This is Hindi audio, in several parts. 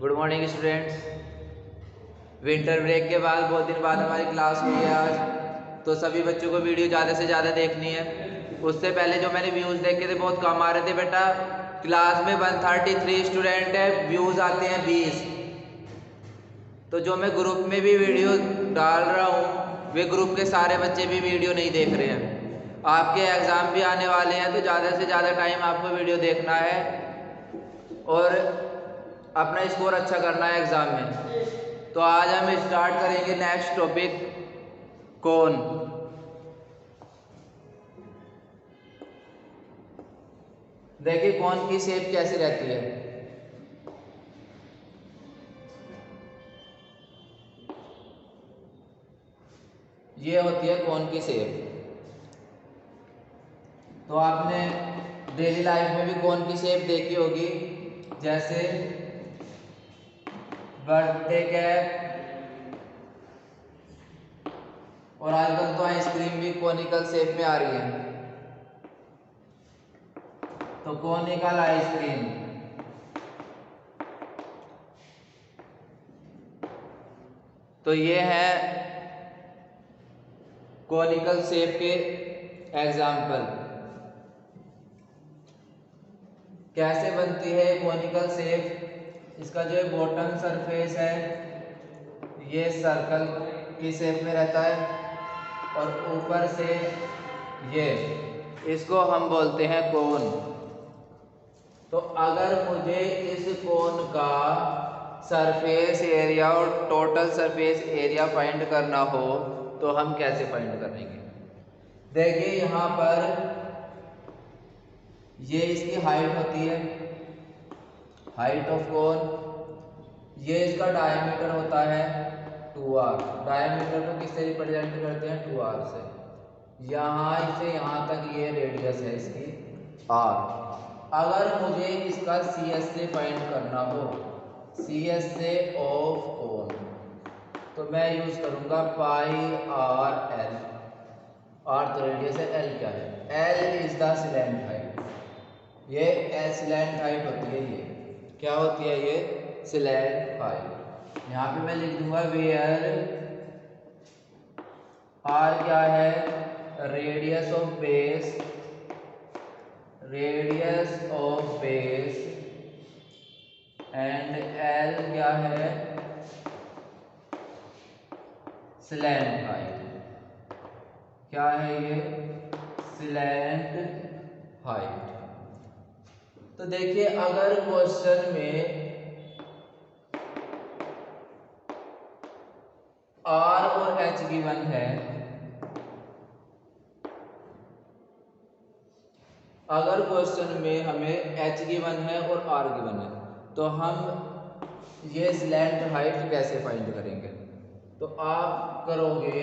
Good morning students. Winter break के बाद बहुत दिन बाद हमारी क्लास हुई है आज, तो सभी बच्चों को वीडियो ज़्यादा से ज़्यादा देखनी है। उससे पहले जो मैंने व्यूज़ देखे थे बहुत कम आ रहे थे बेटा। क्लास में 133 स्टूडेंट है, व्यूज़ आते हैं 20। तो जो मैं ग्रुप में भी वीडियो डाल रहा हूँ वे ग्रुप के सारे बच्चे भी वीडियो नहीं देख रहे हैं। आपके एग्ज़ाम भी आने वाले हैं, तो ज़्यादा से ज़्यादा टाइम आपको वीडियो देखना है और अपना स्कोर अच्छा करना है एग्ज़ाम में। तो आज हम स्टार्ट करेंगे नेक्स्ट टॉपिक, कोन। देखिए कोन की शेप कैसी रहती है। ये होती है कोन की शेप। तो आपने डेली लाइफ में भी कोन की शेप देखी होगी, जैसे बर्थडे कैप, और आजकल तो आइसक्रीम भी कोनिकल शेप में आ रही है। तो कोनिकल आइसक्रीम, तो ये है कोनिकल शेप के एग्जाम्पल। कैसे बनती है कोनिकल शेप? इसका जो बॉटम सरफेस है ये सर्कल की शेप में रहता है, और ऊपर से ये, इसको हम बोलते हैं कोन। तो अगर मुझे इस कोन का सरफेस एरिया और टोटल सरफेस एरिया फाइंड करना हो तो हम कैसे फाइंड करेंगे? देखिए यहाँ पर ये इसकी हाइट होती है, हाइट ऑफ कोन। ये इसका डायमीटर होता है 2r। डायमीटर को किससे रिप्रेजेंट करते हैं? 2r से। यहाँ से यहाँ तक ये रेडियस है इसकी r। अगर मुझे इसका CS से फाइंड करना हो, CS से ऑफ कोन, तो मैं यूज करूंगा पाई r l। r तो रेडियस है, l क्या है? l is the slant height. ये स्लैंट हाइट होती है। ये क्या होती है? ये स्लैंट हाइट। यहाँ पे मैं लिख दूंगा वेयर r क्या है? Radius of base, radius of base, and l क्या है? Slant height. क्या है ये? Slant height. तो देखिए अगर क्वेश्चन में r और h गिवन है, अगर क्वेश्चन में हमें h गिवन है और r गिवन है, तो हम ये स्लैंट हाइट कैसे फाइंड करेंगे? तो आप करोगे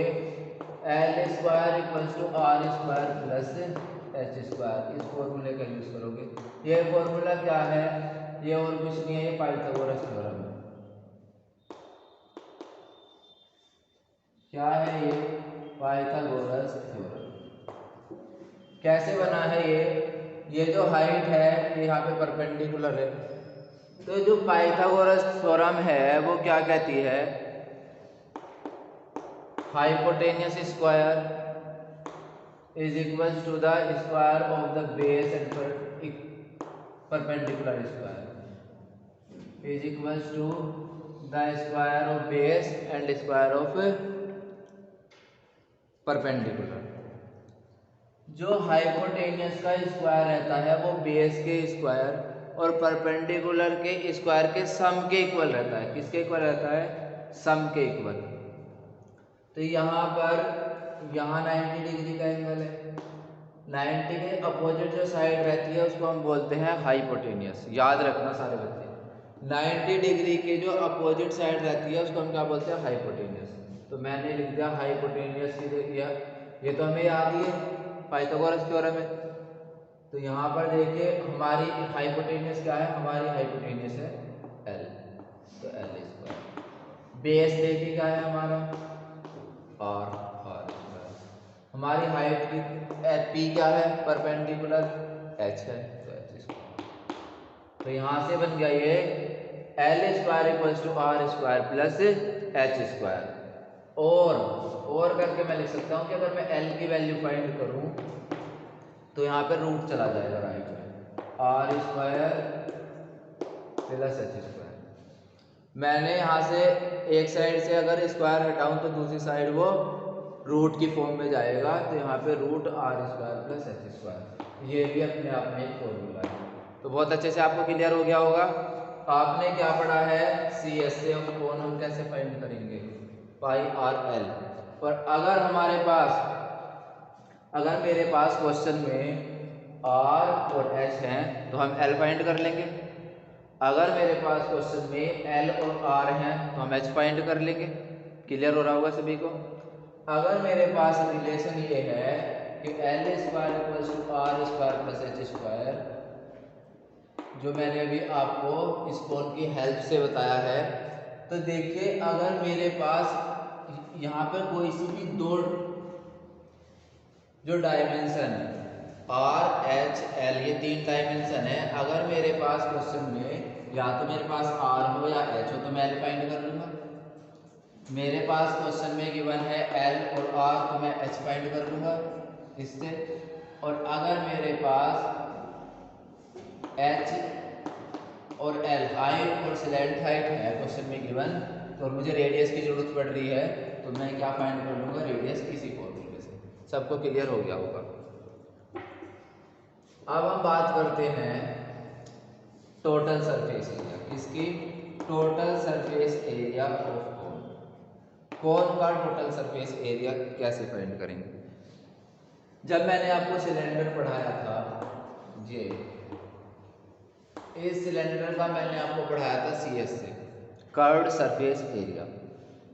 l square equals to r square plus h square, इस फॉर्मूले का यूज करोगे। ये फॉर्मूला क्या है? ये और कुछ नहीं है, ये पाइथागोरस थ्योरम है। क्या है ये? Pythagoras theorem. कैसे बना है ये जो हाइट है ये यहाँ पे परपेंडिकुलर है। तो जो पाइथागोरस थ्योरम है वो क्या कहती है? Hypotenuse square is equal to the square of the base and perpendicular square is equal to the square of base and square of perpendicular. जो हाइपोटेन्यूस का स्क्वायर रहता है वो बेस के स्क्वायर और परपेंडिकुलर के स्क्वायर के सम के इक्वल रहता है। किसके इक्वल रहता है? सम के इक्वल। तो यहाँ पर 90 डिग्री का एंगल है, 90 के अपोजिट जो साइड रहती है उसको हम बोलते हैं हाइपोटेन्यूस। याद रखना सारे बच्चे, 90 डिग्री के जो अपोजिट साइड रहती है उसको हम क्या बोलते हैं? हाइपोटेन्यूस। तो मैंने लिख दिया हाइपोटेन्यूस, ये तो हमें याद ही है, पाइथागोरस थ्योरम है। तो यहाँ पर देखिए हमारी हाइपोटेन्यूस क्या है? हमारी हाइपोटेन्यूस है L, तो L स्क्वायर। बेस देखिए क्या है हमारा? R square. हमारी हाइट की P क्या है? परपेंडिकुलर H है, तो H स्क्वायर। तो यहाँ से बन गया ये L square equals to R square plus H square. और करके मैं लिख सकता हूँ कि अगर मैं एल की वैल्यू फाइंड करूँ तो यहाँ पे रूट चला जाएगा राइट में, R square plus H square. मैंने यहाँ से एक साइड से अगर स्क्वायर हटाऊँ तो दूसरी साइड वो रूट की फॉर्म में जाएगा, तो यहाँ पे root R square plus H square, ये भी अपने आप में एक फॉर्मूला है। तो बहुत अच्छे से आपको क्लियर हो गया होगा। आपने क्या पढ़ा है, सी एस से कोण हम कैसे फाइंड करेंगे, पाई आर एल। और अगर मेरे पास क्वेश्चन में आर और एच हैं तो हम एल फाइंड कर लेंगे। अगर मेरे पास क्वेश्चन में एल और आर हैं तो हम एच फाइंड कर लेंगे। क्लियर हो रहा होगा सभी को। अगर मेरे पास रिलेशन ये है कि L square equals to R square plus H square, जो मैंने अभी आपको इस कोण की हेल्प से बताया है, तो देखिए अगर मेरे पास यहाँ पे कोई सी भी दो जो डायमेंशन आर एच एल, ये 3 डायमेंशन है, अगर मेरे पास क्वेश्चन में या तो मेरे पास आर हो या एच हो तो मैं एल फाइंड कर लूँगा। मेरे पास क्वेश्चन में गिवन है एल और आर तो मैं एच फाइंड कर लूँगा इससे। और अगर मेरे पास एच और एल हाइट और स्लैंट हाइट है क्वेश्चन में गिवन, तो मुझे रेडियस की जरूरत पड़ रही है, तो मैं क्या फाइंड कर लूँगा, रेडियस किसी फॉर्मूले से। सबको क्लियर हो गया होगा। अब हम बात करते हैं टोटल सरफेस एरिया। किसकी? Total surface area of cone. Cone का टोटल सरफेस एरिया कैसे फाइंड करेंगे? जब मैंने आपको सिलेंडर पढ़ाया था, ये इस सिलेंडर का मैंने आपको पढ़ाया था CS से, curved surface area.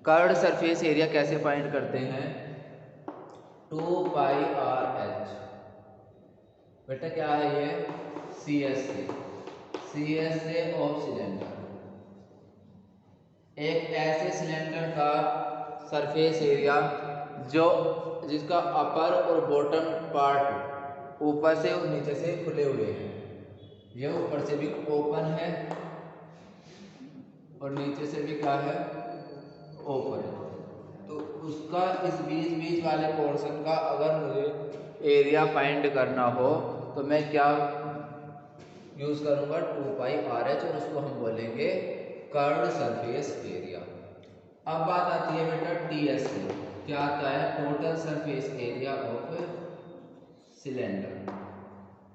Curved surface area कैसे फाइंड करते हैं? 2 पाई आर एच। बेटा क्या है ये? CS से ऑफ सिलेंडर। एक ऐसे सिलेंडर का सरफेस एरिया जिसका अपर और बॉटम पार्ट ऊपर से और नीचे से खुले हुए हैं। ये ऊपर से भी ओपन है और नीचे से भी क्या है, ओपन है। तो उसका इस बीच वाले पोर्शन का अगर मुझे एरिया फाइंड करना हो तो मैं क्या यूज करूंगा? 2 पाई आर एच, और उसको हम बोलेंगे कर्व्ड सरफेस एरिया। अब बात आती है बेटा TS से। क्या आता है? Total surface area of cylinder.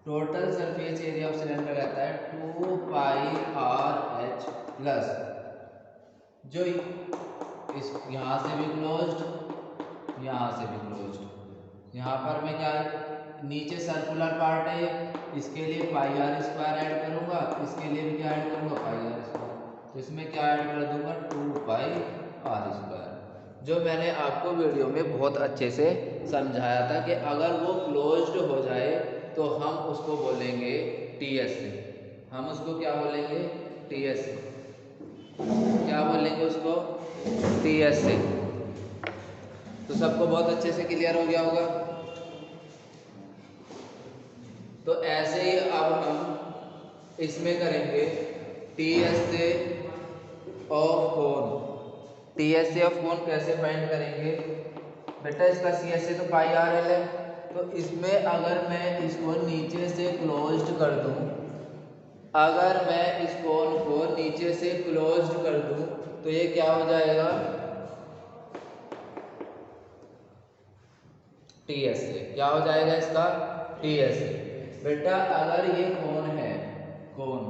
Total surface area of cylinder रहता है 2 पाई आर एच प्लस, जो इस यहाँ से भी क्लोज्ड, यहाँ से भी क्लोज्ड। यहाँ पर मैं क्या, नीचे सर्कुलर पार्ट है, इसके लिए पाई आर स्क्वायर ऐड करूँगा, इसके लिए भी क्या ऐड करूँगा? पाई आर स्क्वायर। तो इसमें क्या ऐड कर दूंगा? 2 पाई आर स्क्वायर, जो मैंने आपको वीडियो में बहुत अच्छे से समझाया था कि अगर वो क्लोज्ड हो जाए तो हम उसको बोलेंगे TS से। हम उसको क्या बोलेंगे? TS से। क्या बोलेंगे उसको? TS से। तो सबको बहुत अच्छे से क्लियर हो गया होगा। तो ऐसे ही अब हम इसमें करेंगे TS से ऑफ कोन। TS से ऑफ कोन कैसे फाइंड करेंगे? बेटा इसका CS से तो पाई आर एल है, तो इसमें अगर मैं इसको नीचे से क्लोज्ड कर दूं, अगर मैं इस कोन को नीचे से क्लोज्ड कर दूं तो ये क्या हो जाएगा? TS से। क्या हो जाएगा इसका? TS से। बेटा अगर ये कोन है, कोन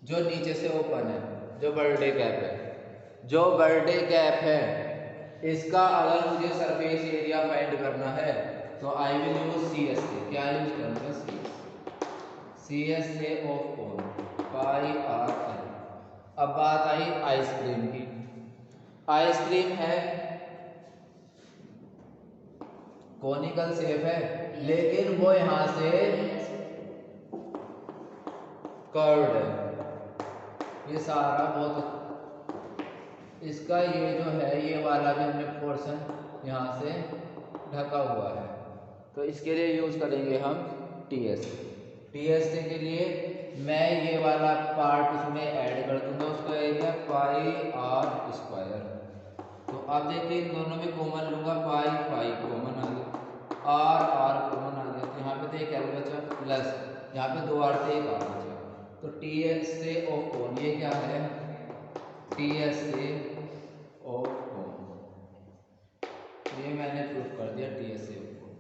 जो नीचे से ओपन है, जो बर्थडे कैप है, जो बर्थडे कैप है, इसका अगर मुझे सरफेस एरिया फाइंड करना है तो आई विल यूज CS से। क्या यूज करूँगा? CS से of cone pi r L. अब बात आई आइसक्रीम की। आइसक्रीम है, कोनिकल शेप है, लेकिन वो यहां से कर्व्ड है। ये सारा बहुत, इसका ये जो है, ये वाला भी हमने पोर्शन यहाँ से ढका हुआ है, तो इसके लिए यूज करेंगे हम TS। TS के लिए मैं ये वाला पार्ट इसमें ऐड कर दूंगा, उसका एरिया पाई आर स्क्वायर। तो अब देखिए इन दोनों में कॉमन लूंगा, पाई पाई कॉमन आ गया, आर आर कॉमन आ गया, तो यहाँ पे तो एक एल बचा प्लस यहाँ पे दो आर थे एक आर बचा। तो टी एस से ऑफ कोन, ये क्या है टी एस से ऑफ कोन, ये मैंने प्रूफ कर दिया टी एस से ऑफ कोन।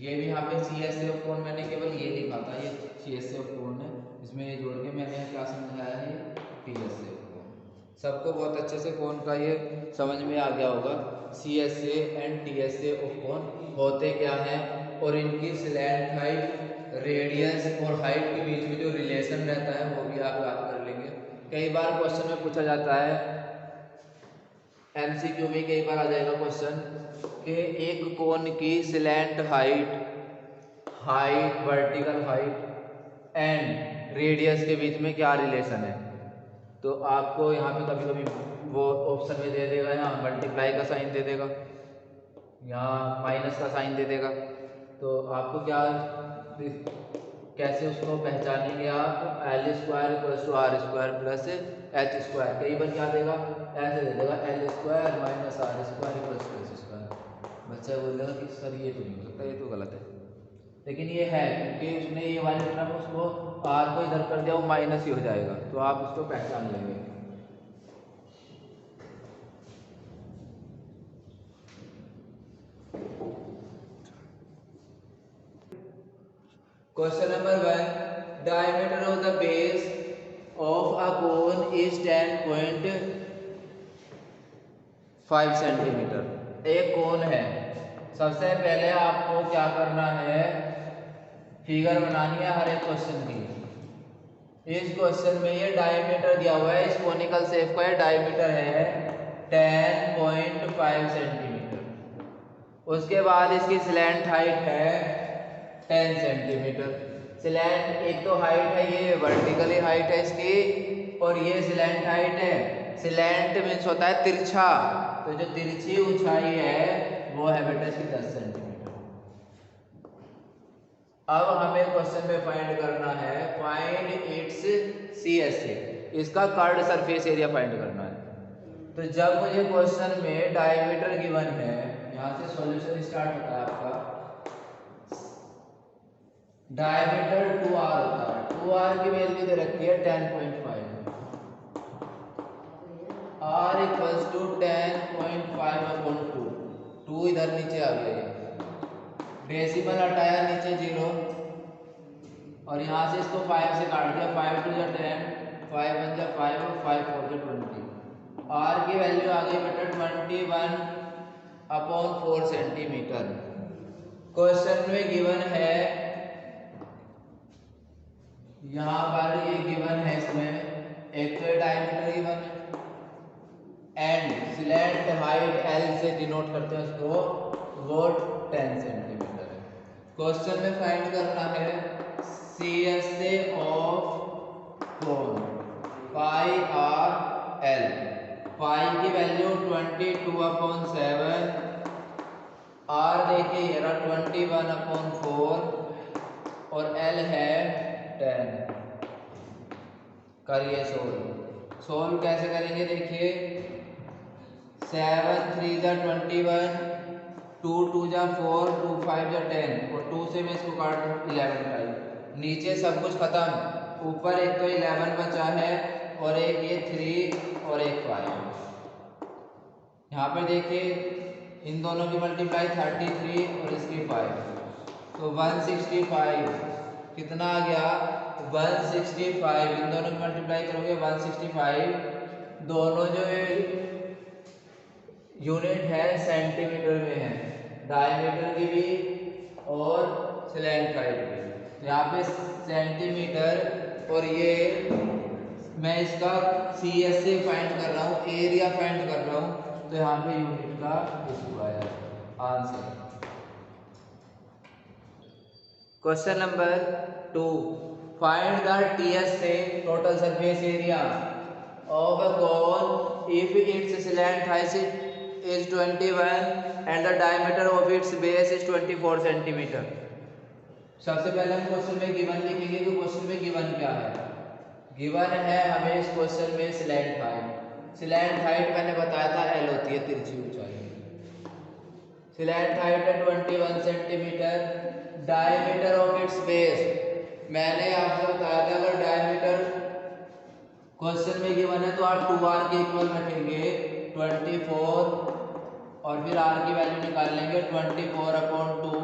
ये भी यहाँ पे सी एस से ऑफ कोन मैंने केवल ये लिखा था, ये सी एस से ऑफ कोन है, इसमें ये जोड़ के मैंने यहाँ क्या समझाया है टी एस से ऑफ कोन। सबको बहुत अच्छे से कोन का ये समझ में आ गया होगा, C S A and T S A of cone होते क्या हैं और इनकी स्लैंट हाइट, रेडियस और हाइट के बीच में जो रिलेशन रहता है वो भी आप याद कर लेंगे। कई बार क्वेश्चन में पूछा जाता है, एमसीक्यू में कई बार आ जाएगा क्वेश्चन कि एक कोन की slant height, vertical height and radius के बीच में क्या रिलेशन है। तो आपको यहाँ पे कभी कभी वो ऑप्शन में दे देगा, यहाँ मल्टीप्लाई का साइन दे देगा, यहाँ माइनस का साइन दे देगा। तो आपको क्या कैसे उसको पहचानेंगे आप, L square equals to R square plus H square. कई बार क्या देगा ऐसे दे देगा, L square minus R square equals to H square. बच्चा बोलेगा कि सर ये तो नहीं हो सकता, ये तो गलत है, लेकिन ये है क्योंकि उसने ये वाले टर्म उसको आर को इधर कर दिया, वो माइनस ही हो जाएगा, तो आप उसको पहचान लेंगे। Question number 1, diameter of the base of a cone is 10.5 centimetre. एक कोन है, सबसे पहले आपको क्या करना है, फिगर बनानी है हर एक क्वेश्चन की। इस क्वेश्चन में ये डायमीटर दिया हुआ है, इस कोनिकल शेप का ये डायमीटर है 10.5 सेंटीमीटर। उसके बाद इसकी स्लैंट हाइट है 10 सेंटीमीटर। स्लैंट एक तो हाइट है, ये वर्टिकली हाइट है इसकी, और ये स्लैंट हाइट है। स्लैंट मीन्स होता है तिरछा, तो जो तिरछी ऊंचाई है वो है बेटा इसकी 10 सेंटीमीटर। अब हमें क्वेश्चन में फाइंड करना है, फाइंड इट्स CSA, इसका कर्ड सरफेस एरिया फाइंड करना है। तो जब मुझे क्वेश्चन में डायमीटर गिवन है, यहाँ से सॉल्यूशन स्टार्ट होता है आपका। डायमीटर 2r होता है, 2r की वैल्यू दे रखी है 10.5, r इक्वल्स टू 10.5/2, 2 इधर नीचे आ गया, डेसिमल हटाया नीचे 0, और यहाँ से इसको 5 से काट दिया, 5 2 जा 10, 5 1 जा 5 और 5 4 जा 20। r की वैल्यू आ गई बेटा 21/4 सेंटीमीटर। क्वेश्चन में गिवन है, यहाँ पर ये गिवन है, इसमें एक तो डायमीटर गिवन है एंड स्लैंट हाइट L से डिनोट करते हैं उसको, वो 10 सेंटीमीटर है। क्वेश्चन में फाइंड करना है CSA of cone pi r l. Pi की वैल्यू 22/7, आर देखिए ये रहा 21/4 और एल है 10। करिए सोल्व कैसे करेंगे, देखिए 7 3 जा 21, 2 2 जा 4, 2 5 जा 10, और 2 से मैं इसको काट 11 टाइम, नीचे सब कुछ खत्म, ऊपर एक तो 11 बचा है और एक ये 3 और एक 5। यहाँ पर देखिए इन दोनों की मल्टीप्लाई 33 और इसकी 5, तो 165 कितना आ गया 165, इन दोनों की मल्टीप्लाई करोगे 165, दोनों जो यूनिट है सेंटीमीटर में है, डायमीटर की भी और स्लैंट हाइट की। यहाँ पे सेंटीमीटर, और ये मैं इसका CSA फाइंड कर रहा हूँ, एरिया फाइंड कर रहा हूँ, तो यहाँ पे यूनिट का square answer. Question number 2, find the TSA total surface area of a cone if its slant height is 21 and the diameter of its base is 24 centimeter. सबसे पहले हम क्वेश्चन में गिवन लिखेंगे कि क्वेश्चन में गिवन क्या है। गिवन है हमें इस क्वेश्चन में स्लैंट हाइट। स्लैंट हाइट मैंने बताया था एल होती है तिरछी ऊंचाई। स्लैंट हाइट है 21 centimetre. Diameter of its base मैंने आपसे बताया था अगर डायमीटर क्वेश्चन में गिवन है तो आप 2r के इक्वल रखेंगे 24 और फिर r की वैल्यू निकाल लेंगे 24/2।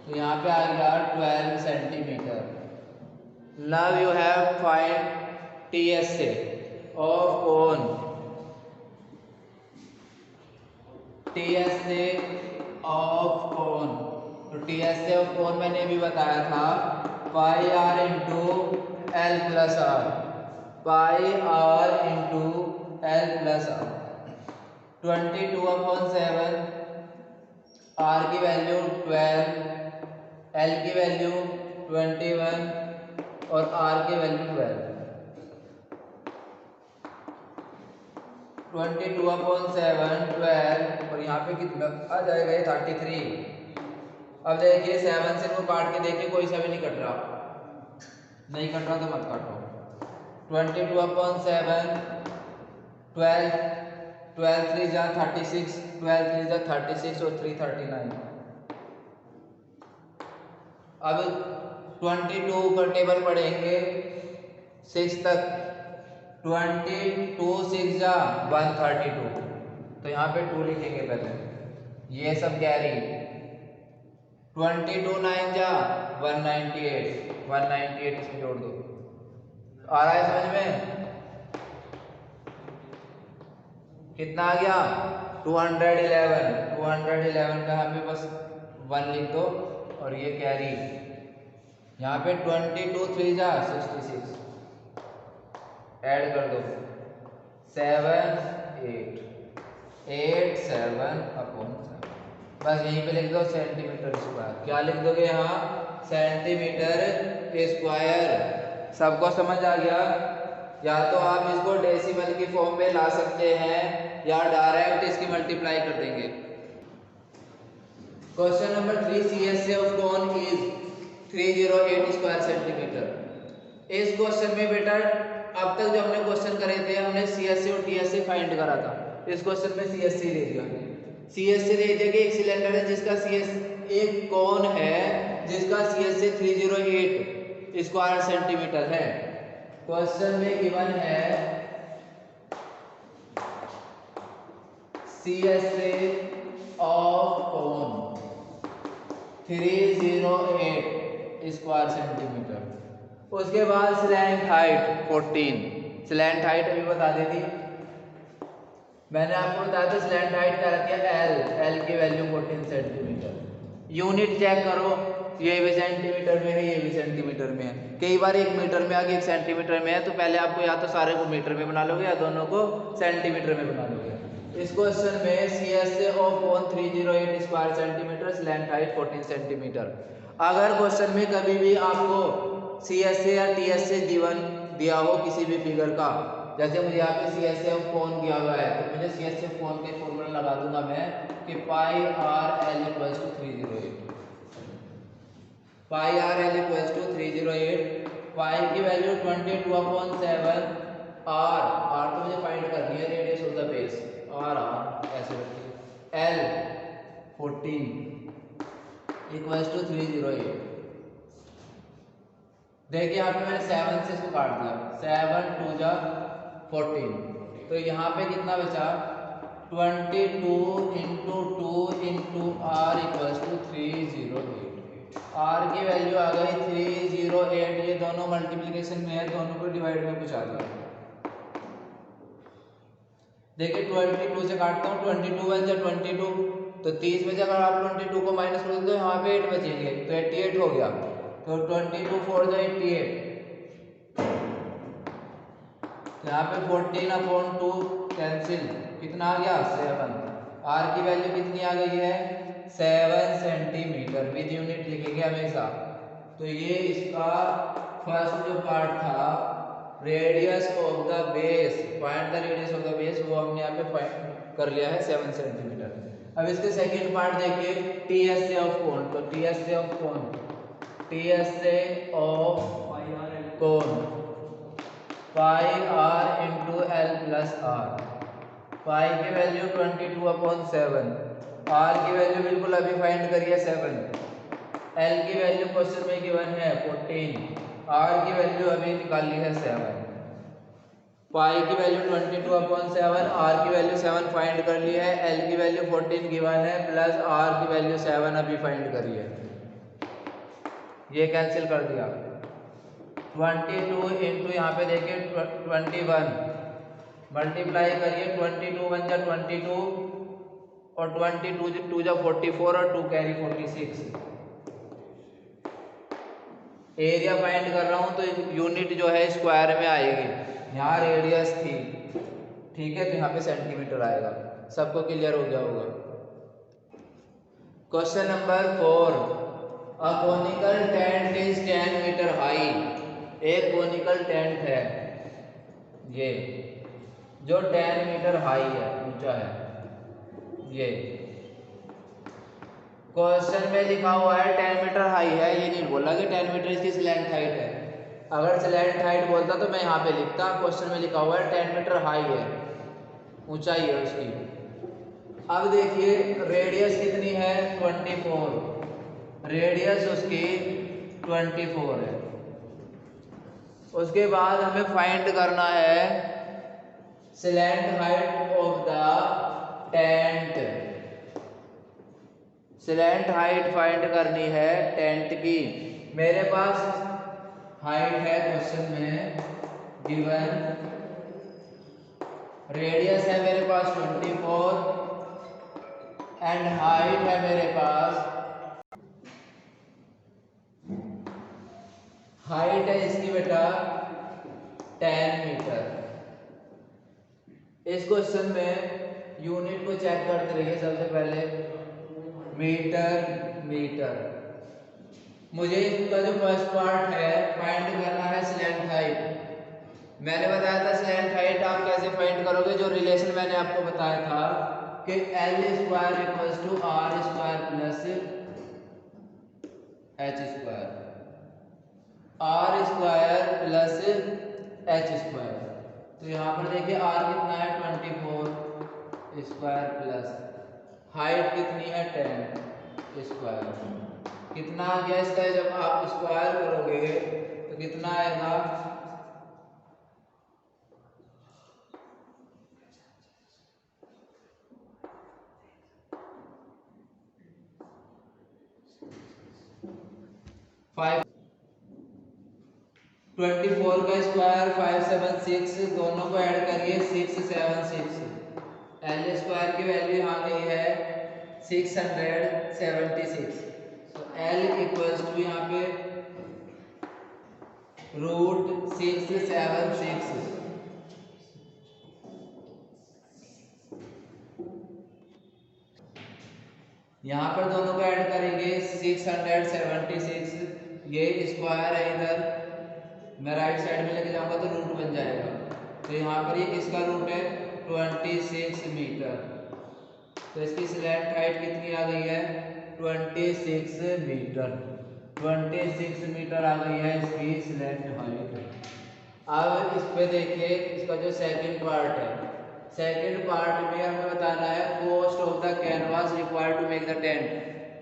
तो यहाँ पे आ गया 12 centimetre. Now you have find TSA of cone. TSA of cone, तो TSA ऑफ कोन मैंने भी बताया था pi r into L plus are. Pi r into L plus R 22/7। r की वैल्यू 12, l की वैल्यू 21 और r की वैल्यू 12। 22/7 12 और यहाँ पे कितना आ जाएगा ये 33। अब देखिए 7 से को काट के देखिए कोई सा भी नहीं कट रहा, नहीं कट रहा तो मत काटो। 22/7 12 12 3 जा 36, 12 3 जा 36 और 3 39। अब 22 का टेबल पढ़ेंगे 6 तक। 22 6 जा 132, तो यहाँ पे 2 लिखेंगे पहले, ये सब कैरी। 22 9 जा 198, 198 इसमें जोड़ दो। आ रहा है समझ में? कितना आ गया 211। 211 का यहाँ पे बस 1 लिख दो और ये कैरी। यहाँ पे 22 3 जा 66 ऐड कर दो 7 8 8 7/7। बस यहीं पे लिख दो सेंटीमीटर स्क्वायर। क्या लिख दोगे यहाँ? Centimetre square. सबको समझ आ गया? या तो आप इसको डेसिमल की फॉर्म में ला सकते हैं या डायरेक्ट इसकी मल्टीप्लाई कर देंगे। Question number 3, CSA of cone is 308 square centimetre. इस क्वेश्चन में बेटा अब तक जो हमने क्वेश्चन करे थे हमने CSA और TSA फाइंड करा था। इस क्वेश्चन में CSA दे दिया। CSA दे दिया कि एक सिलेंडर है जिसका एक कोन है जिसका CSA 308 स्क्वायर सेंटीमीटर है। क्वेश्चन में गिवन है CSA of cone 308 square centimetre. उसके बाद स्लैंट हाइट 14। स्लैंट हाइट अभी बता दी थी मैंने आपको, बताया था स्लैंट हाइट क्या रखी है L की वैल्यू 14 सेंटीमीटर। यूनिट चेक करो, ये भी सेंटीमीटर में है ये भी सेंटीमीटर में है। कई बार एक मीटर में आगे एक सेंटीमीटर में है, तो पहले आपको या तो सारे को मीटर में बना लोगे या दोनों को सेंटीमीटर में बना लोगे। इस क्वेश्चन में CSA of cone 308 square centimetre, slant height 14 centimetre. अगर क्वेश्चन में कभी भी आपको CSA या TSA गिवन दिया हो किसी भी फिगर का, जैसे मुझे यहाँ पे CSA ऑफ कोन दिया हुआ है तो मुझे CSA ऑफ कोन के फॉर्मूला लगा दूंगा मैं कि pi r l equals to 308। Pi r l equals to 308। Pi की वैल्यू 22/7। r तो मुझे फाइंड करनी है, radius of the base r ऐसे रखिए। l 14 equals to 308। देखिए यहाँ पे मैंने 7 से इसको काट दिया, 7 2 जा 14, तो यहाँ पे कितना बचा 22 into 2 into r equals to 308। r की वैल्यू आ गई 308। ये दोनों मल्टीप्लिकेशन में है, दोनों को डिवाइड में पूछा दिया। देखिए 22 से काटता हूँ, 22 1 जा 22, तो 30 में से अगर आप 22 को माइनस कर दो यहाँ पे 8 बचेंगे तो 88 हो गया। तो 22 4 जा 88, यहाँ पे 14/2 कैंसिल, कितना आ गया 7। r की वैल्यू कितनी आ गई है 7 सेंटीमीटर। विद यूनिट लिखेंगे हमेशा। तो ये इसका फर्स्ट जो पार्ट था radius of the base, find the radius of the base, वो हमने यहाँ पे फाइंड कर लिया है 7 सेंटीमीटर। अब इसके सेकंड पार्ट देखिए, T S A of cone. तो T S A of cone, T S A of cone pi r into L plus are. Pi की वैल्यू 22/7, आर की वैल्यू बिल्कुल अभी फाइंड करिए 7, एल की वैल्यू क्वेश्चन में गिवन है 14, आर की वैल्यू अभी निकाली है 7। पाई की वैल्यू 22/7, आर की वैल्यू 7 फाइंड कर ली है, एल की वैल्यू 14 गिवन है, प्लस आर की वैल्यू 7 अभी फाइंड करी है। ये कैंसिल कर दिया। 22 इंटू यहाँ पे देखिए 21, मल्टीप्लाई करिए, 22 1 जा 22 और 22 2 जा 44 और 2 कैरी 46। एरिया फाइंड कर रहा हूँ तो यूनिट जो है स्क्वायर में आएगी, यहाँ रेडियस थी, ठीक है, तो यहाँ पे सेंटीमीटर आएगा। सबको क्लियर हो गया होगा। Question number 4, a conical tent is 10 metre high. एक कोनिकल टेंट है ये जो 10 मीटर हाई है, ऊंचा है। ये क्वेश्चन में लिखा हुआ है 10 मीटर हाई है, ये नहीं बोला कि 10 मीटर इसकी स्लैंट हाइट है। अगर स्लैंट हाइट बोलता तो मैं यहाँ पे लिखता, क्वेश्चन में लिखा हुआ है 10 मीटर हाई है, ऊंचाई है उसकी। अब देखिए रेडियस कितनी है, 24, रेडियस उसकी 24 है। उसके बाद हमें फाइंड करना है slant height of the tent. Slant height find करनी है टेंट की। मेरे पास हाइट है क्वेश्चन में गिवन, रेडियस है मेरे पास 24 एंड हाइट है मेरे पास, हाइट है इसकी बेटा 10 मीटर। इस क्वेश्चन में यूनिट को चेक करते रहिए। सबसे पहले मीटर, मीटर। मुझे इसका जो फर्स्ट पार्ट है फाइंड करना है स्लैंट हाइट। मैंने बताया था स्लैंट हाइट आप कैसे फाइंड करोगे, जो रिलेशन मैंने आपको बताया था कि L square equals to R square plus H square, R square plus H square. तो यहाँ पर देखिए आर कितना है 24 स्क्वायर प्लस हाइट कितनी है 10 स्क्वायर। कितना आ गया इसका, जब आप स्क्वायर करोगे तो कितना आएगा, फाइव 24 का स्क्वायर 576, दोनों को ऐड करिए 676। एल स्क्वायर की वैल्यू यहाँ गई है 676। तो एल इक्वल्स टू यहाँ पे √676। यहाँ पर दोनों को ऐड करेंगे 676, ये स्क्वायर है इधर, मैं राइट साइड में लेके जाऊंगा तो रूट बन जाएगा। तो यहाँ पर ये किसका रूट है 26 मीटर। तो इसकी स्लैंट हाइट कितनी आ गई है 26 मीटर। 26 मीटर आ गई है इसकी स्लैंट हाइट। अब इस पे देखिए इसका जो सेकंड पार्ट है, सेकंड पार्ट में हमें बताना है cost of the canvas required to make the tent.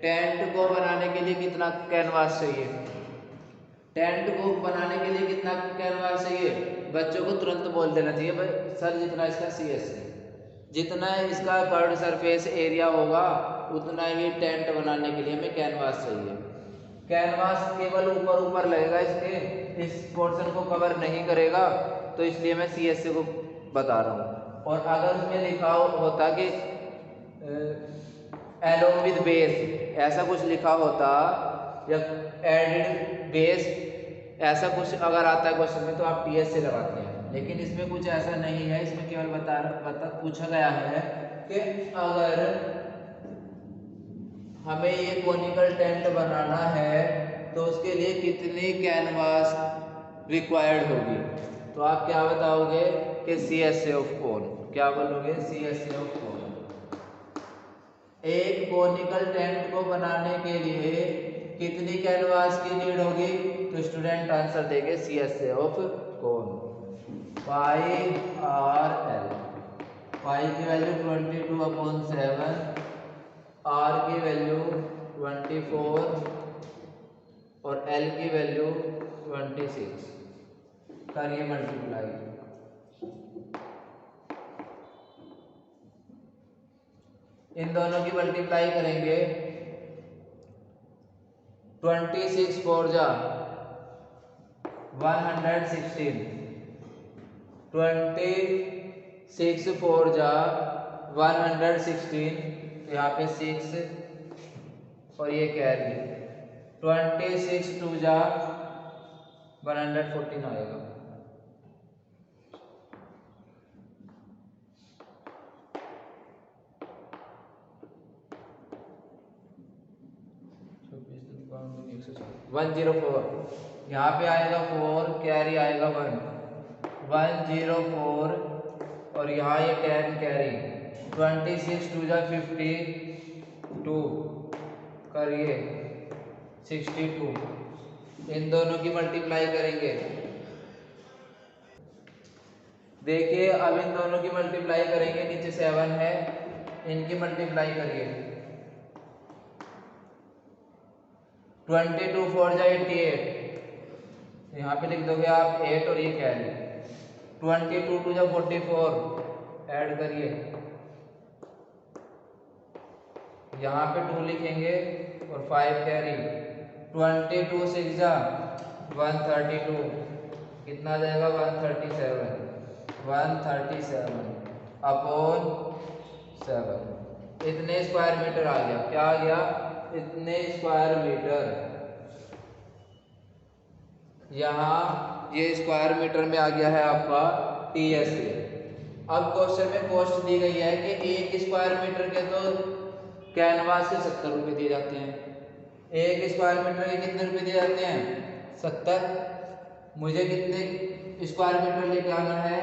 Tent को बनाने के लिए कितना कैनवास चाहिए, टेंट को बनाने के लिए कितना कैनवास चाहिए। बच्चों को तुरंत बोल देना चाहिए भाई सर जितना इसका CS है, जितना इसका कर्ड सरफेस एरिया होगा उतना ही टेंट बनाने के लिए हमें कैनवास चाहिए। कैनवास केवल ऊपर ऊपर लगेगा, इसके इस पोर्शन को कवर नहीं करेगा, तो इसलिए मैं CS को बता रहा हूँ। और अगर उसमें लिखा होता कि एलोंग विद बेस, ऐसा कुछ लिखा होता या एडेड बेस, ऐसा कुछ अगर आता है क्वेश्चन में तो आप TS से लगाते हैं, लेकिन इसमें कुछ ऐसा नहीं है। इसमें केवल पूछा गया है कि अगर हमें ये कोनिकल टेंट बनाना है तो उसके लिए कितनी कैनवास रिक्वायर्ड होगी। तो आप क्या बताओगे कि CSA ऑफ कोन, क्या बोलोगे CSA ऑफ कोन। एक कोनिकल टेंट को बनाने के लिए कितनी कैनवास की नीड होगी? तो स्टूडेंट आंसर देंगे CSA of cone, pi r l. Pi की वैल्यू 22/7, आर की वैल्यू 24 और एल की वैल्यू 26। करिए मल्टीप्लाई। इन दोनों की मल्टीप्लाई करेंगे। 26 4 जा 116, 26 4 जा 116, यहाँ पे 6 और ये कैरी। 26 2 जा 114 आएगा। वन 104, यहाँ पे आएगा 4, कैरी आएगा 1, 104 और यहाँ ये 10 कैरी। 26 2 जा 52, करिए 62। इन दोनों की मल्टीप्लाई करेंगे। देखिए अब इन दोनों की मल्टीप्लाई करेंगे, नीचे 7 है, इनकी मल्टीप्लाई करिए। 22 4 जा 88, यहाँ पे लिख दोगे आप 8 और ये कैरी। 22 2 जा 44, ऐड करिए, यहाँ पे 2 लिखेंगे और 5 कैरी। 22 6 जा 132, कितना जाएगा? 137 अपॉन 7। इतने स्क्वायर मीटर आ गया। क्या आ गया? इतने स्क्वायर मीटर। यहाँ ये स्क्वायर मीटर में आ गया है आपका TSA। अब क्वेश्चन में कॉस्ट दी गई है कि एक स्क्वायर मीटर के तो कैनवास के 70 रुपये दिए जाते हैं। एक स्क्वायर मीटर के कितने रुपए दिए जाते हैं? 70। मुझे कितने स्क्वायर मीटर लेके आना है?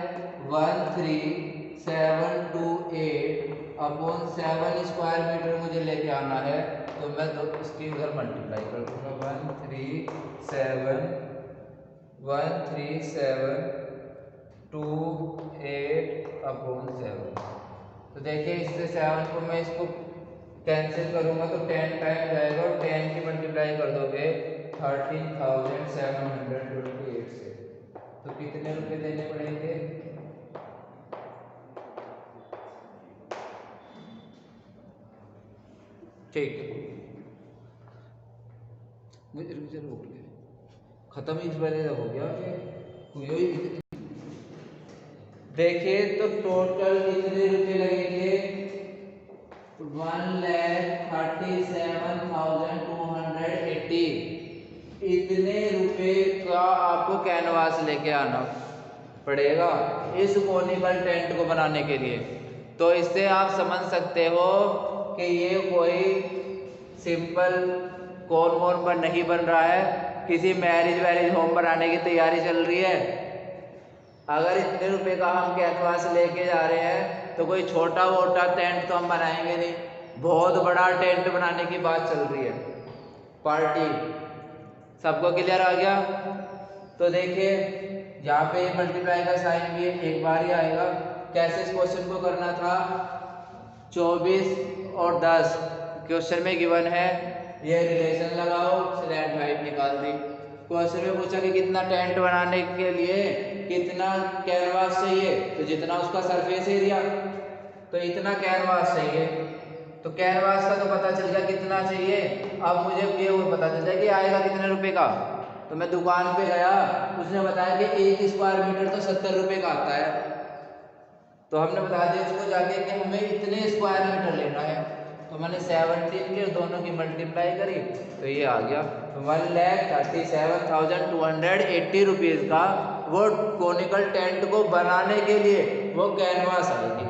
13728 अपॉन 7 स्क्वायर मीटर मुझे लेके आना है। तो मैं इसकी उधर मल्टीप्लाई कर दूंगा। 13728 अपॉन 7। तो देखिए इससे 7 को मैं इसको कैंसिल करूंगा तो 10 टाइम जाएगा और 10 की मल्टीप्लाई कर दोगे 13,728 से। तो कितने रुपए देने पड़ेंगे? ठीक है, मुझे रोक लिया, खत्म ही इस बारे हो गया। देखिए तो टोटल कितने रुपए लगेंगे? 1,37,280। इतने रुपए का आपको कैनवास लेके आना पड़ेगा इस कोनिकल टेंट को बनाने के लिए। तो इससे आप समझ सकते हो कि ये कोई सिंपल कोन वोन पर नहीं बन रहा है, किसी मैरिज वैरिज होम बनाने की तैयारी चल रही है। अगर इतने रुपए का हम कैनवास लेके जा रहे हैं तो कोई छोटा मोटा टेंट तो हम बनाएंगे नहीं, बहुत बड़ा टेंट बनाने की बात चल रही है। पार्टी सबको क्लियर आ गया? तो देखिए यहाँ पे मल्टीप्लाई का साइन भी एक बार ही आएगा। कैसे इस क्वेश्चन को करना था? 24 और 10 क्वेश्चन में गिवन है, ये रिलेशन लगाओ, स्लैंट हाइट निकाल दी। क्वेश्चन में पूछा कि कितना टेंट बनाने के लिए कितना कैनवास चाहिए, तो जितना उसका सरफेस एरिया, तो इतना कैनवास चाहिए। तो कैनवास का तो पता चल गया कितना चाहिए। अब मुझे ये वो पता चल जाए कि आएगा कितने रुपए का। तो मैं दुकान पे गया, उसने बताया कि एक स्क्वायर मीटर तो 70 रुपए का आता है। तो हमने बता दिया उसको जाके कि हमें इतने स्क्वायर मीटर लेना है। तो मैंने 17 के दोनों की मल्टीप्लाई करी तो ये आ गया 1,37,280 रुपीज़ का वो कोनिकल टेंट को बनाने के लिए वो कैनवास आएगी।